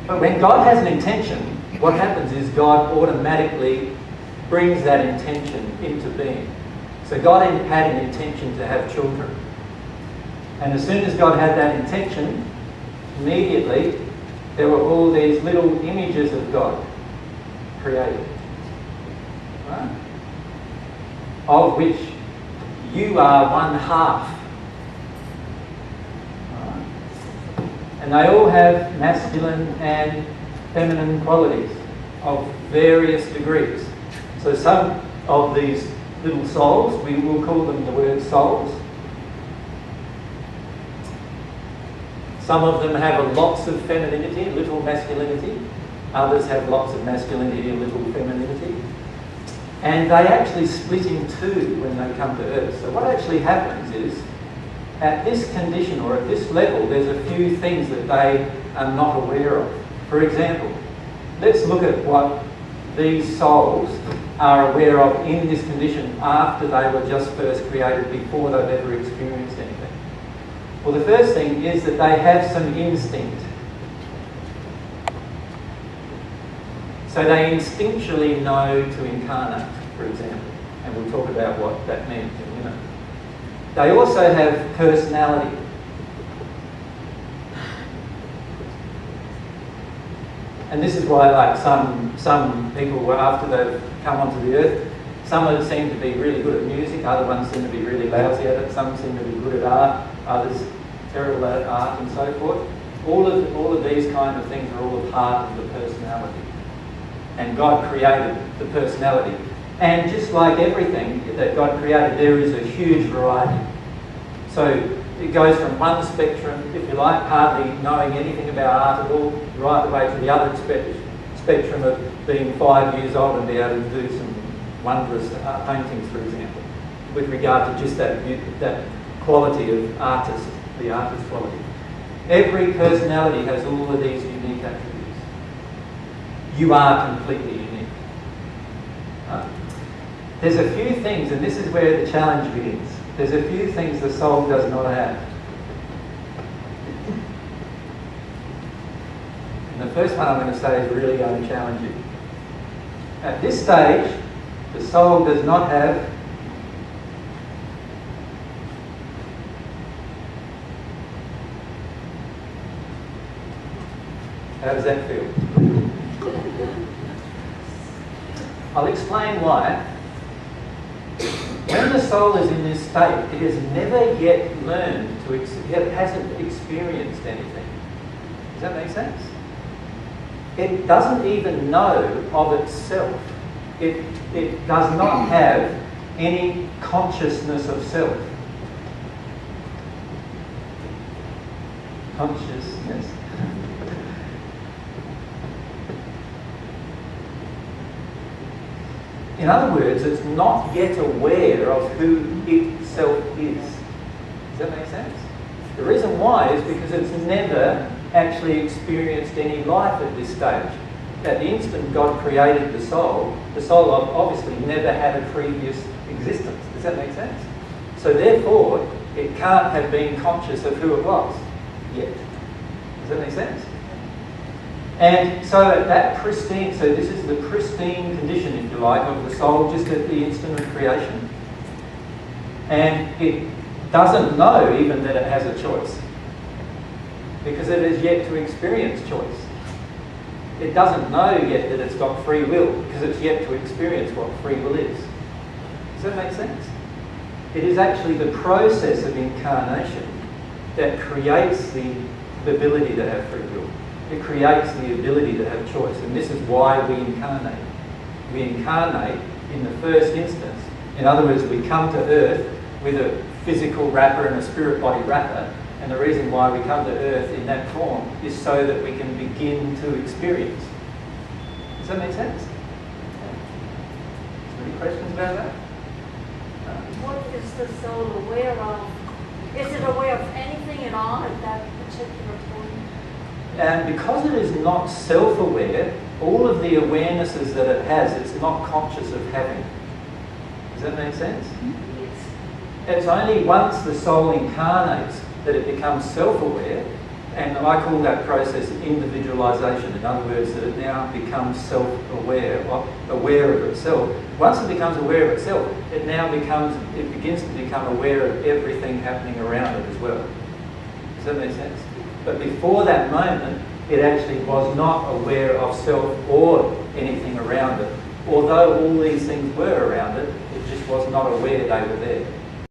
But when God has an intention, what happens is God automatically brings that intention into being. So God had an intention to have children. And as soon as God had that intention, immediately there were all these little images of God created. Right? Of which you are one half. Right? And they all have masculine and feminine qualities of various degrees. So some of these little souls, we will call them the word souls. Some of them have lots of femininity, little masculinity. Others have lots of masculinity and little femininity. And they actually split in two when they come to Earth. So what actually happens is, at this condition or at this level, there's a few things that they are not aware of. For example, let's look at what these souls are aware of in this condition after they were just first created, before they've ever experienced anything. Well, the first thing is that they have some instinct. So they instinctually know to incarnate, for example. And we'll talk about what that means in a minute. They also have personality. And this is why, like, some people, after they've come onto the earth, some of them seem to be really good at music, other ones seem to be really lousy at it, some seem to be good at art, others terrible at art, and so forth. All of these kind of things are all a part of the personality. And God created the personality. And just like everything that God created, there is a huge variety. So it goes from one spectrum, if you like, hardly knowing anything about art at all, right the way to the other spectrum of being 5 years old and be able to do some wondrous paintings, for example, with regard to just that quality of artist, the artist quality. Every personality has all of these unique attributes. You are completely unique. There's a few things, and this is where the challenge begins. There's a few things the soul does not have. And the first one I'm going to say is really going to challenge you. At this stage, the soul does not have how does that feel? I'll explain why. When the soul is in this state, it has never yet learned to, it hasn't experienced anything. Does that make sense? It doesn't even know of itself. It does not have any consciousness of self. Consciousness. In other words, it's not yet aware of who itself is. Does that make sense? The reason why is because it's never actually experienced any life at this stage. At the instant God created the soul obviously never had a previous existence. Does that make sense? So therefore, it can't have been conscious of who it was yet. Does that make sense? And so at that pristine, so this is the pristine condition, if you like, of the soul just at the instant of creation. And it doesn't know even that it has a choice, because it is yet to experience choice. It doesn't know yet that it's got free will, because it's yet to experience what free will is. Does that make sense? It is actually the process of incarnation that creates the ability to have free will. It creates the ability to have choice, and this is why we incarnate. We incarnate in the first instance. In other words, we come to earth with a physical wrapper and a spirit body wrapper, and the reason why we come to earth in that form is so that we can begin to experience. Does that make sense? Any questions about that? What is the soul aware of? Is it aware of anything at all at that particular point? And because it is not self-aware, all of the awarenesses that it has, it's not conscious of having. Does that make sense? Yes. It's only once the soul incarnates that it becomes self-aware, And I call that process individualisation. In other words, that it now becomes self-aware, aware of itself. Once it becomes aware of itself, it begins to become aware of everything happening around it as well. Does that make sense? But before that moment, it actually was not aware of self or anything around it. Although all these things were around it, it just was not aware they were there.